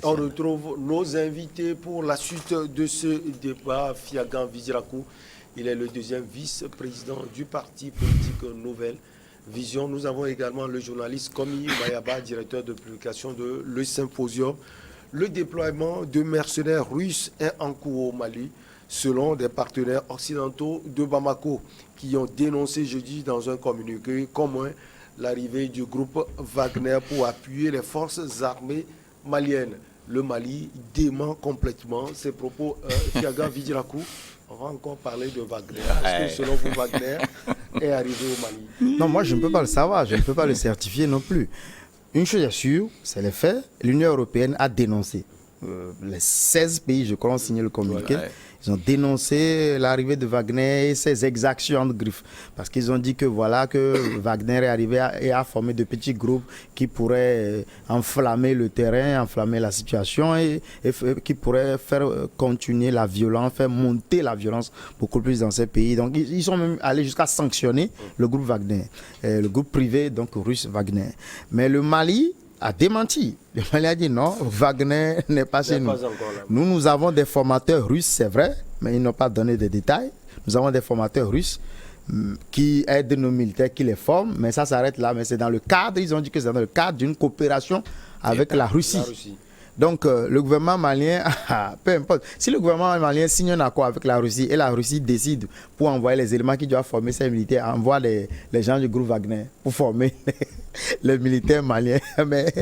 On retrouve nos invités pour la suite de ce débat. Fiagan Vizirakou, il est le deuxième vice-président du parti politique Nouvelle Vision. Nous avons également le journaliste Komi Mayaba, directeur de publication de Le Symposium. Le déploiement de mercenaires russes est en cours au Mali, selon des partenaires occidentaux de Bamako, qui ont dénoncé jeudi dans un communiqué commun l'arrivée du groupe Wagner pour appuyer les forces armées maliennes. Le Mali dément complètement ces propos. Fiaga Vizirakou, on va encore parler de Wagner. Est-ce que selon vous, Wagner est arrivé au Mali? Non, moi je ne peux pas le savoir, je ne peux pas le certifier non plus. Une chose est sûre, c'est les faits. L'Union européenne a dénoncé. Les 16 pays, je crois, ont signé le communiqué. Voilà. Ils ont dénoncé l'arrivée de Wagner et ses exactions de griffes. Parce qu'ils ont dit que voilà, que Wagner est arrivé et a formé de petits groupes qui pourraient enflammer le terrain, enflammer la situation et qui pourraient faire continuer la violence, faire monter la violence beaucoup plus dans ces pays. Donc ils sont même allés jusqu'à sanctionner le groupe Wagner, le groupe privé donc russe Wagner. Mais le Mali a démenti. Le Mali a dit non, Wagner n'est pas chez nous. Nous avons des formateurs russes, c'est vrai, mais ils n'ont pas donné de détails. Nous avons des formateurs russes qui aident nos militaires, qui les forment, mais ça s'arrête là. Mais c'est dans le cadre, ils ont dit que c'est dans le cadre d'une coopération avec la Russie. Donc, le gouvernement malien, peu importe, si le gouvernement malien signe un accord avec la Russie et la Russie décide pour envoyer les éléments qui doivent former ses militaires, envoie les gens du groupe Wagner pour former les militaires maliens. Mais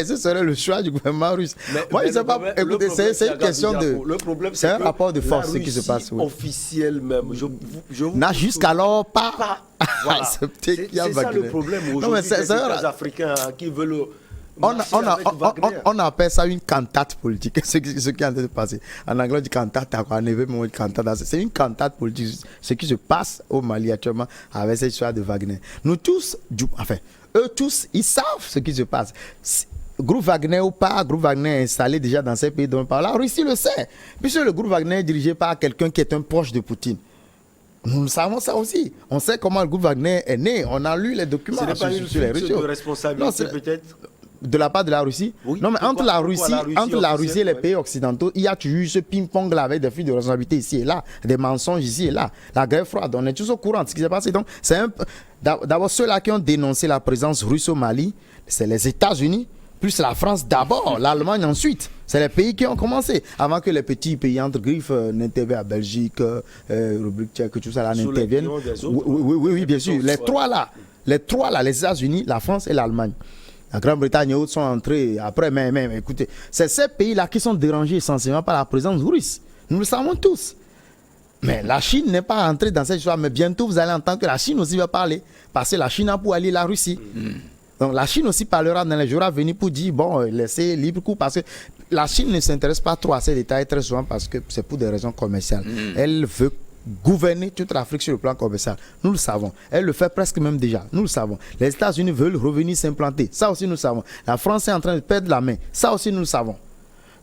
ce serait le choix du gouvernement russe. Moi, je ne sais pas, écoutez, c'est une question de... C'est un rapport de force ce qui se passe. Oui. Officiel même. N'a jusqu'alors pas accepté qu'il y a Wagner. C'est ça le problème aujourd'hui. C'est les Africains qui veulent... On appelle ça une cantate politique, ce qui est en train de passer. En anglais, on dit cantate, c'est une cantate politique, ce qui se passe au Mali actuellement avec cette histoire de Wagner. Nous tous, enfin, eux tous, ils savent ce qui se passe. Groupe Wagner ou pas, groupe Wagner est installé déjà dans ces pays dont on parle. La Russie le sait, puisque le groupe Wagner est dirigé par quelqu'un qui est un proche de Poutine. Nous savons ça aussi. On sait comment le groupe Wagner est né. On a lu les documents. Ce n'est pas une fuite de responsabilité peut-être de la part de la Russie? Oui. Non, mais entre la Russie et les pays occidentaux, il y a toujours eu ce ping-pong là avec des fuites de responsabilité ici et là, des mensonges ici et là. La guerre froide, on est tous au courant de ce qui s'est passé. Donc, c'est d'abord ceux-là qui ont dénoncé la présence russe au Mali, c'est les États-Unis, plus la France d'abord, l'Allemagne ensuite. C'est les pays qui ont commencé, avant que les petits pays entre griffes n'interviennent, la Belgique, République tchèque, tout ça là n'interviennent. Oui, bien sûr. Les trois là, les États-Unis, la France et l'Allemagne. La Grande-Bretagne et autres sont entrés après, mais écoutez, c'est ces pays-là qui sont dérangés essentiellement par la présence russe. Nous le savons tous. Mais la Chine n'est pas entrée dans cette histoire, mais bientôt vous allez entendre que la Chine aussi va parler, parce que la Chine a pour allier la Russie. Donc la Chine aussi parlera dans les jours à venir pour dire, bon, laissez libre cours, parce que la Chine ne s'intéresse pas trop à ces détails très souvent, parce que c'est pour des raisons commerciales. Elle veut gouverner toute l'Afrique sur le plan commercial. Nous le savons. Elle le fait presque même déjà. Nous le savons. Les États-Unis veulent revenir s'implanter. Ça aussi, nous le savons. La France est en train de perdre la main. Ça aussi, nous le savons.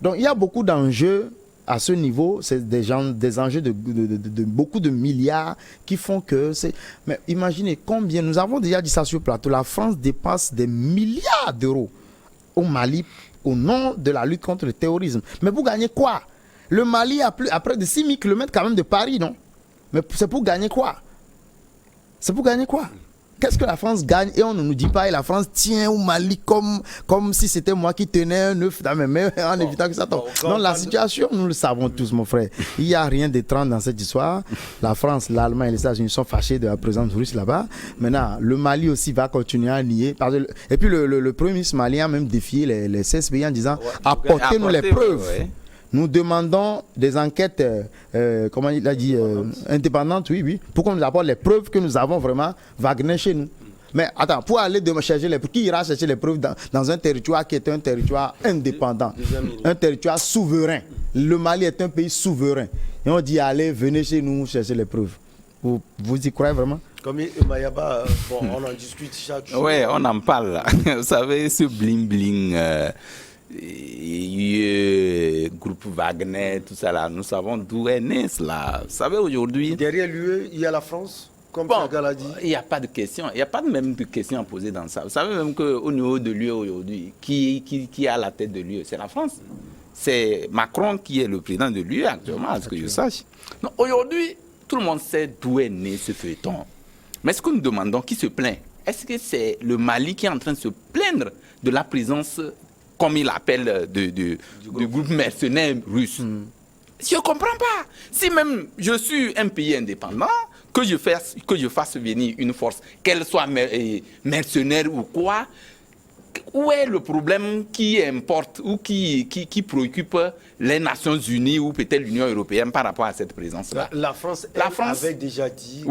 Donc, il y a beaucoup d'enjeux à ce niveau. C'est des enjeux de beaucoup de milliards qui font que c'est... Mais imaginez combien... Nous avons déjà dit ça sur le plateau. La France dépasse des milliards d'euros au Mali au nom de la lutte contre le terrorisme. Mais vous gagnez quoi? Le Mali a près de 6000 km quand même de Paris, non? Mais c'est pour gagner quoi? C'est pour gagner quoi? Qu'est-ce que la France gagne? Et on ne nous dit pas, et la France tient au Mali comme si c'était moi qui tenais un œuf dans mes mains en évitant que ça tombe. Non, la situation, nous le savons tous, mon frère. Il n'y a rien d'étrange dans cette histoire. La France, l'Allemagne et les États-Unis sont fâchés de la présence russe là-bas. Maintenant, le Mali aussi va continuer à nier. Et puis le Premier ministre malien a même défié les 16 pays en disant apportez-nous les preuves. Nous demandons des enquêtes, comment il a dit, indépendantes, oui, pour qu'on nous apporte les preuves que nous avons vraiment Wagner chez nous. Mais attends, pour aller chercher les preuves, qui ira chercher les preuves dans un territoire qui est un territoire indépendant, un territoire souverain? Le Mali est un pays souverain. Et on dit, allez, venez chez nous chercher les preuves. Vous y croyez vraiment? Comme Mayaba, bon, on en discute chaque jour. Oui, on en parle là. Vous savez, ce bling-bling... groupe Wagner, tout ça là, nous savons d'où est né cela. Vous savez aujourd'hui. Derrière lui, il y a la France. comme bon, Fiaga l'a dit. Il n'y a pas de question. Il n'y a pas même de question à poser dans ça. Vous savez même qu'au niveau de l'UE aujourd'hui, qui a la tête de l'UE? C'est la France. C'est Macron qui est le président de l'UE actuellement, à ce que je sache. Aujourd'hui, tout le monde sait d'où est né ce feuilleton. Mais ce que nous demandons, qui se plaint? Est-ce que c'est le Mali qui est en train de se plaindre de la présence, comme il appelle, du groupe mercenaire russe? Je ne comprends pas. Si même je suis un pays indépendant, que je fasse venir une force, qu'elle soit mercenaire ou quoi, où est le problème qui importe ou qui préoccupe les Nations Unies ou peut-être l'Union européenne par rapport à cette présence-là? La France avait déjà dit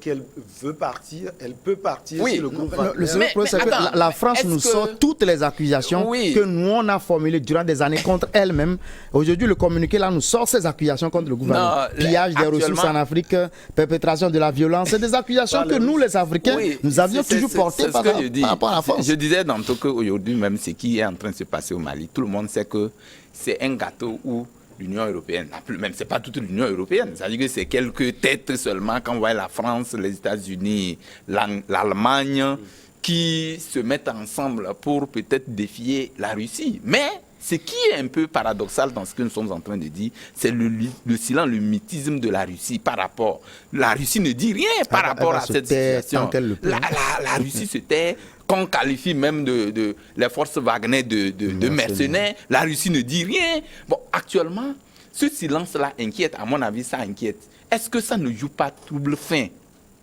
qu'elle veut partir, elle peut partir si le groupe Wagner. Le seul problème, c'est que la France nous sort toutes les accusations que nous, on a formulées durant des années contre elle-même. Aujourd'hui, le communiqué là nous sort ces accusations contre le gouvernement. Pillage des ressources en Afrique, perpétration de la violence, c'est des accusations que nous, les Africains, nous avions toujours portées par rapport à la France. Je disais tantôt qu'aujourd'hui, même ce qui est en train de se passer au Mali, tout le monde sait que c'est un gâteau où l'Union européenne, même c'est pas toute l'Union européenne, c'est-à-dire que c'est quelques têtes seulement, quand on voit la France, les États-Unis, l'Allemagne, qui se mettent ensemble pour peut-être défier la Russie. Mais ce qui est un peu paradoxal dans ce que nous sommes en train de dire, c'est le silence, le mythisme de la Russie par rapport. La Russie ne dit rien par rapport à cette situation. La Russie se tait. Qu'on qualifie même de les forces Wagner de mercenaires, la Russie ne dit rien. Bon, actuellement, ce silence-là inquiète, à mon avis, ça inquiète. Est-ce que ça ne joue pas trouble fin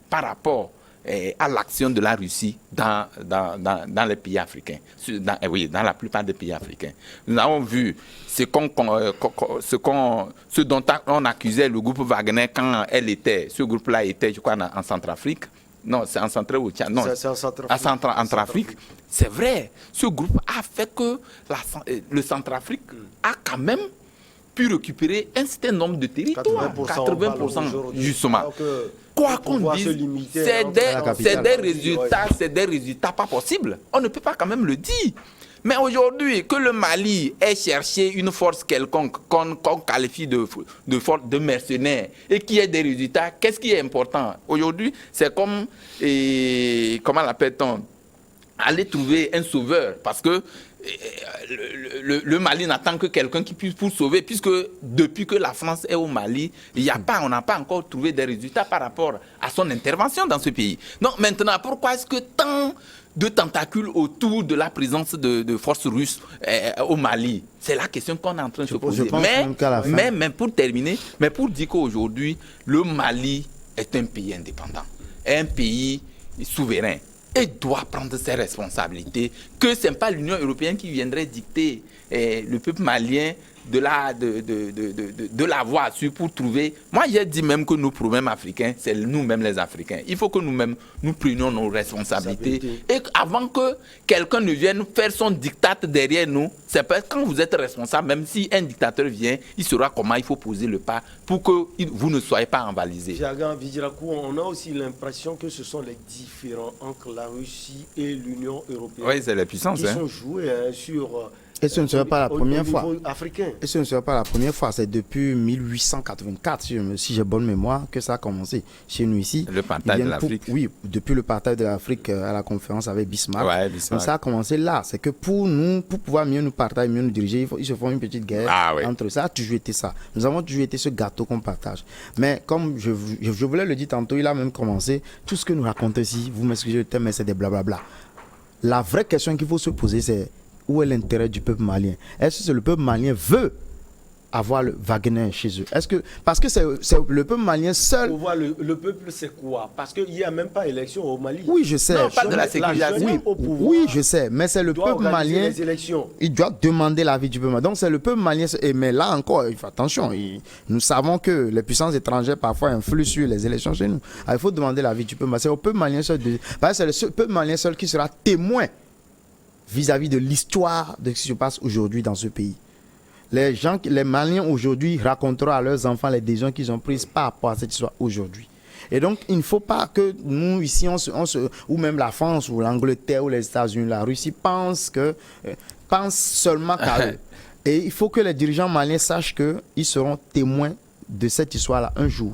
par rapport à l'action de la Russie dans les pays africains, dans la plupart des pays africains? Nous avons vu ce dont on accusait le groupe Wagner quand ce groupe-là était, je crois, en Centrafrique. Non, c'est en Centrafrique ou Tchad. Non, c'est en Centrafrique. C'est vrai. Ce groupe a fait que le Centrafrique a quand même pu récupérer un certain nombre de territoires. 80% justement. Quoi qu'on dise, c'est des résultats pas possibles. On ne peut pas quand même le dire. Mais aujourd'hui, que le Mali ait cherché une force quelconque qu'on qualifie de mercenaires et qui ait des résultats, qu'est-ce qui est important? Aujourd'hui, c'est comme, comment l'appelle-t-on, aller trouver un sauveur. Parce que le Mali n'attend que quelqu'un qui puisse pour sauver, puisque depuis que la France est au Mali, on n'a pas encore trouvé des résultats par rapport à son intervention dans ce pays. Donc maintenant, pourquoi est-ce que tant de tentacules autour de la présence de forces russes au Mali? C'est la question qu'on est en train de se poser. Mais pour terminer, pour dire qu'aujourd'hui, le Mali est un pays indépendant, un pays souverain, et doit prendre ses responsabilités, que ce n'est pas l'Union européenne qui viendrait dicter le peuple malien de la voie à suivre pour trouver. Moi, j'ai dit même que nos problèmes africains, c'est nous-mêmes les Africains. Il faut que nous-mêmes, nous prenions nos responsabilités. Et avant que quelqu'un ne vienne faire son diktat derrière nous, c'est parce que quand vous êtes responsable, même si un dictateur vient, il saura comment il faut poser le pas pour que vous ne soyez pas envalisés. Fiaga Vizirakou, on a aussi l'impression que ce sont les différends entre la Russie et l'Union européenne. Oui, c'est la puissance. Qui sont joués sur... Et ce ne serait pas la première fois. Africain. Et ce ne serait pas la première fois. C'est depuis 1884, si j'ai bonne mémoire, que ça a commencé chez nous ici. Le partage de l'Afrique. Oui, depuis le partage de l'Afrique à la conférence avec Bismarck. Ouais, Bismarck. Donc ça a commencé là. C'est que pour nous, pour pouvoir mieux nous partager, mieux nous diriger, ils se font une petite guerre entre ça. Ça a toujours été ça. Nous avons toujours été ce gâteau qu'on partage. Mais comme je voulais le dire tantôt, il a même commencé. Tout ce que nous racontons ici, vous m'excusez le terme, mais c'est des blablabla. La vraie question qu'il faut se poser, c'est où est l'intérêt du peuple malien? Est-ce que le peuple malien veut avoir le Wagner chez eux? Parce que c'est le peuple malien seul. Pour voir le peuple, c'est quoi? Parce qu'il n'y a même pas élection au Mali. Oui, je sais. Non, pas de la sécurisation. Oui, je sais. Mais c'est le peuple malien. Les élections. Il doit demander l'avis du peuple. Donc c'est le peuple malien. Mais là encore, il faut attention. Nous savons que les puissances étrangères parfois influent sur les élections chez nous. Alors, il faut demander l'avis du peuple. C'est au peuple malien seul. Parce que c'est le peuple malien seul qui sera témoin vis-à-vis de l'histoire de ce qui se passe aujourd'hui dans ce pays. Les Maliens aujourd'hui raconteront à leurs enfants les décisions qu'ils ont prises par rapport à cette histoire aujourd'hui. Et donc, il ne faut pas que nous, ici, ou même la France, ou l'Angleterre, ou les États-Unis, la Russie, pensent seulement qu'à eux. Et il faut que les dirigeants maliens sachent qu'ils seront témoins de cette histoire-là un jour.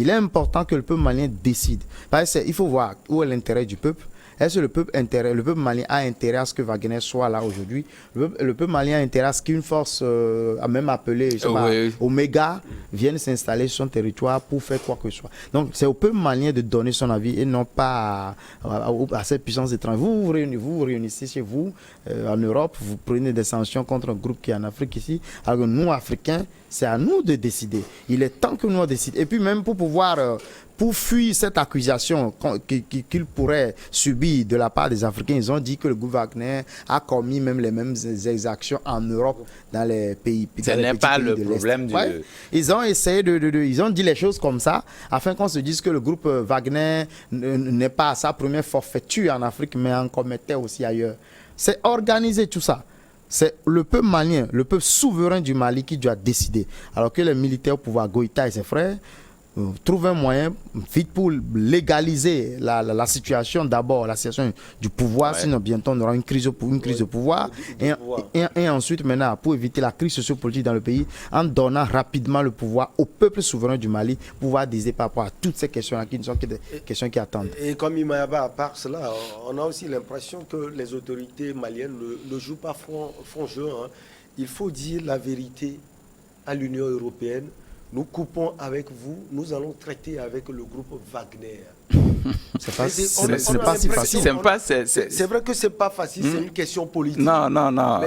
Il est important que le peuple malien décide. Parce qu'il faut voir où est l'intérêt du peuple. Est-ce que le peuple malien a intérêt à ce que Wagner soit là aujourd'hui? Le peuple malien a intérêt à ce qu'une force, même appelée Omega, vienne s'installer sur son territoire pour faire quoi que ce soit. Donc c'est au peuple malien de donner son avis et non pas à cette puissance étrangère. Vous vous réunissez chez vous en Europe, vous prenez des sanctions contre un groupe qui est en Afrique ici, alors que nous, Africains, c'est à nous de décider. Il est temps que nous décidions. Et puis même pour pouvoir... pour fuir cette accusation qu'ils pourraient subir de la part des Africains, ils ont dit que le gouvernement Wagner a commis même les mêmes exactions en Europe, dans les pays. Ce n'est pas le problème du... Ouais. Ils ont essayé ils ont dit les choses comme ça, afin qu'on se dise que le groupe Wagner n'est pas à sa première forfaiture en Afrique, mais en commettait aussi ailleurs. C'est organiser tout ça. C'est le peuple malien, le peuple souverain du Mali qui doit décider. Alors que les militaires au pouvoir, Goïta et ses frères, trouve un moyen vite pour légaliser la situation, d'abord la situation du pouvoir, sinon bientôt on aura une crise de pouvoir, et ensuite maintenant pour éviter la crise sociopolitique dans le pays, en donnant rapidement le pouvoir au peuple souverain du Mali pour pouvoir décider par rapport à toutes ces questions-là qui ne sont que des questions qui attendent. Et comme Imayaba, à part cela, on a aussi l'impression que les autorités maliennes ne jouent pas franc jeu. Hein. Il faut dire la vérité à l'Union européenne. Nous coupons avec vous, nous allons traiter avec le groupe Wagner. C'est pas si facile. C'est vrai que c'est pas facile, c'est une question politique. Non. On a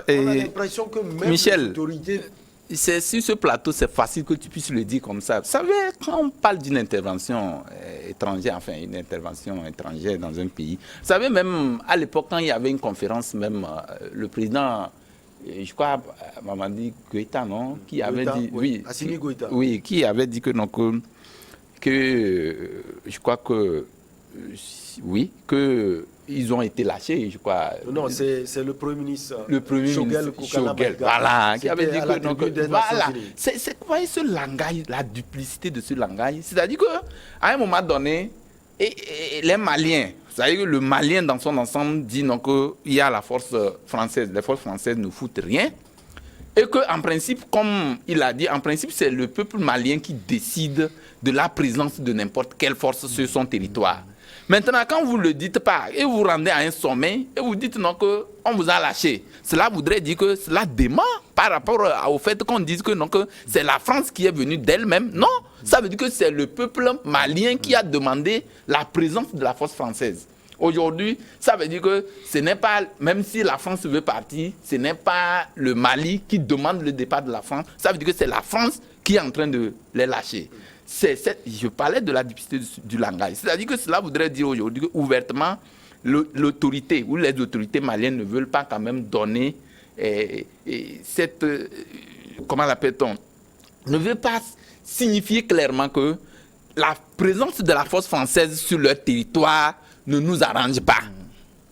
l'impression que même Michel, l'autorité... sur ce plateau, c'est facile que tu puisses le dire comme ça. Vous savez, quand on parle d'une intervention étrangère, enfin une intervention étrangère dans un pays, vous savez, même à l'époque, quand il y avait une conférence, même le président... Je crois, Mamadi Goïta, non, qui avait dit, Assimi Goïta. Oui, qui avait dit que non, que je crois que oui, que ils ont été lâchés, je crois. Non, c'est le Premier ministre. Le Premier ministre Choguel, voilà, qui avait dit que donc, voilà, c'est vous voyez ce langage, la duplicité de ce langage, c'est-à-dire que à un moment donné, et les Maliens. C'est-à-dire que le Malien dans son ensemble dit non qu'il y a la force française. Les forces françaises ne foutent rien. Et qu'en principe, comme il a dit, en principe, c'est le peuple malien qui décide de la présence de n'importe quelle force sur son territoire. Maintenant, quand vous ne le dites pas et vous vous rendez à un sommet et vous dites non qu'on vous a lâché, cela voudrait dire que cela dément par rapport au fait qu'on dise que non, que c'est la France qui est venue d'elle-même. Non, ça veut dire que c'est le peuple malien qui a demandé la présence de la force française. Aujourd'hui, ça veut dire que ce n'est pas, même si la France veut partir, ce n'est pas le Mali qui demande le départ de la France. Ça veut dire que c'est la France qui est en train de les lâcher. Je parlais de la duplicité du langage. C'est-à-dire que cela voudrait dire aujourd'hui ouvertement l'autorité ou les autorités maliennes ne veulent pas quand même donner cette... comment l'appelle-t-on? Ne veut pas signifier clairement que la présence de la force française sur leur territoire ne nous arrange pas.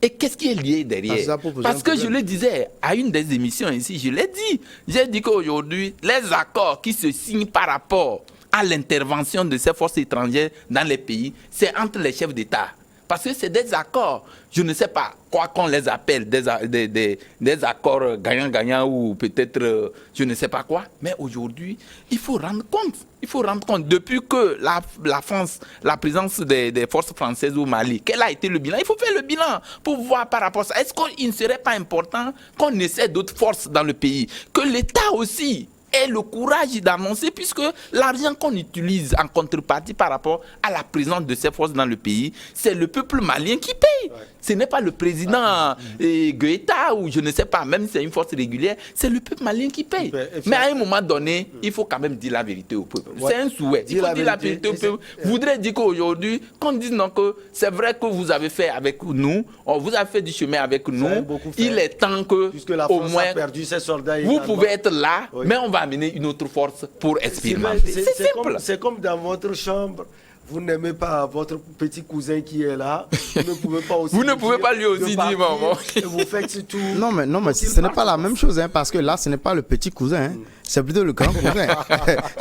Et qu'est-ce qui est lié derrière? Parce que je le disais à une des émissions ici, je l'ai dit. J'ai dit qu'aujourd'hui, les accords qui se signent par rapport à l'intervention de ces forces étrangères dans les pays, c'est entre les chefs d'État. Parce que c'est des accords, je ne sais pas quoi qu'on les appelle, des accords gagnant-gagnant ou peut-être je ne sais pas quoi. Mais aujourd'hui, il faut rendre compte. Il faut rendre compte, depuis que la France, la présence des forces françaises au Mali, quel a été le bilan? Il faut faire le bilan pour voir par rapport à ça. Est-ce qu'il ne serait pas important qu'on essaie d'autres forces dans le pays? Que l'État aussi ait le courage d'annoncer, puisque l'argent qu'on utilise en contrepartie par rapport à la présence de ces forces dans le pays, c'est le peuple malien qui paye. Ouais. Ce n'est pas le président Goïta ou je ne sais pas, même si c'est une force régulière, c'est le peuple malien qui paye. Mais à un moment donné, il faut quand même dire la vérité au peuple. Ouais. C'est un souhait. Il faut dire la vérité au peuple. Voudrait dire qu'aujourd'hui, qu'on dise non, que c'est vrai que vous avez fait avec nous, vous avez fait du chemin avec nous, il est temps que au moins vous pouvez être là, mais on va amener une autre force pour expérimenter. C'est simple. C'est comme dans votre chambre. Vous n'aimez pas votre petit cousin qui est là. Vous ne pouvez pas aussi. Vous ne pouvez pas lui aussi dire maman. Vous faites tout. Non mais ce n'est pas la même chose, hein, parce que là, ce n'est pas le petit cousin. Hein. C'est plutôt le grand cousin.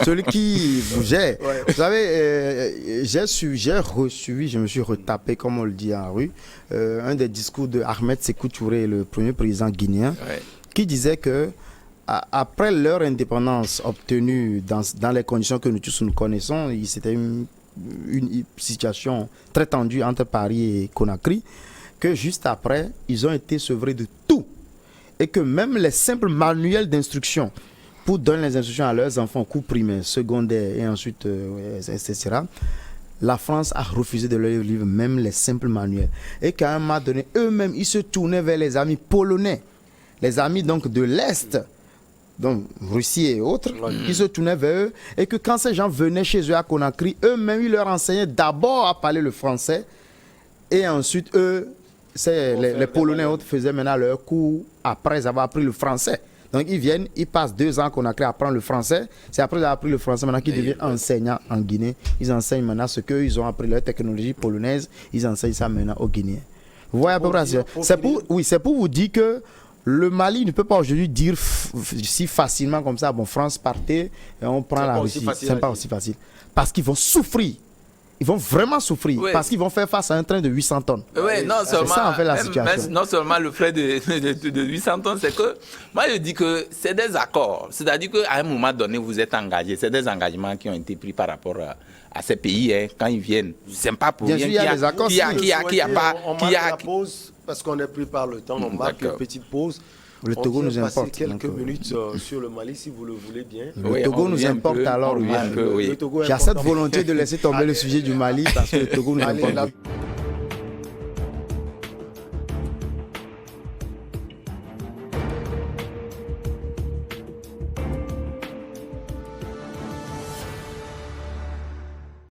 Celui qui vous gère. Ouais. Vous savez, j'ai reçu, je me suis retapé, comme on le dit en rue, un des discours de Ahmed Sékou Touré, le premier président guinéen, qui disait que après leur indépendance obtenue dans les conditions que nous tous nous connaissons, c'était une situation très tendue entre Paris et Conakry, que juste après, ils ont été sevrés de tout. Et que même les simples manuels d'instruction pour donner les instructions à leurs enfants, cours primaires, secondaires et ensuite, etc., la France a refusé de leur livrer même les simples manuels. Et qu'à un moment donné, eux-mêmes, ils se tournaient vers les amis polonais, les amis donc de l'Est, donc Russie et autres, qui se tournaient vers eux. Et que quand ces gens venaient chez eux à Conakry, eux-mêmes, ils leur enseignaient d'abord à parler le français. Et ensuite, eux, les Polonais et autres faisaient maintenant leur cours après avoir appris le français. Donc ils viennent, ils passent 2 ans qu'on a créé à apprendre le français. C'est après avoir appris le français maintenant qu'ils deviennent enseignants en Guinée. Ils enseignent maintenant ce qu'ils ont appris, leur technologie polonaise. Ils enseignent ça maintenant aux Guinéens. Vous voyez à peu près. C'est pour vous dire que le Mali ne peut pas aujourd'hui dire si facilement comme ça, bon, France partez et on prend la Russie. C'est pas aussi facile. Parce qu'ils vont souffrir. Ils vont vraiment souffrir parce qu'ils vont faire face à un train de 800 tonnes. Oui, non seulement, c'est ça en fait la situation. Non seulement le frais de 800 tonnes, c'est que moi je dis que c'est des accords. C'est-à-dire qu'à un moment donné, vous êtes engagés. C'est des engagements qui ont été pris par rapport à ces pays quand ils viennent. C'est pas pour bien rien sûr, il y a des accords. On marque la pause parce qu'on est pris par le temps. On marque une petite pause. Le Togo nous importe. Quelques minutes sur le Mali, si vous le voulez bien. Le Togo nous importe alors. J'ai cette volonté de laisser tomber le sujet du Mali parce que le Togo nous importe.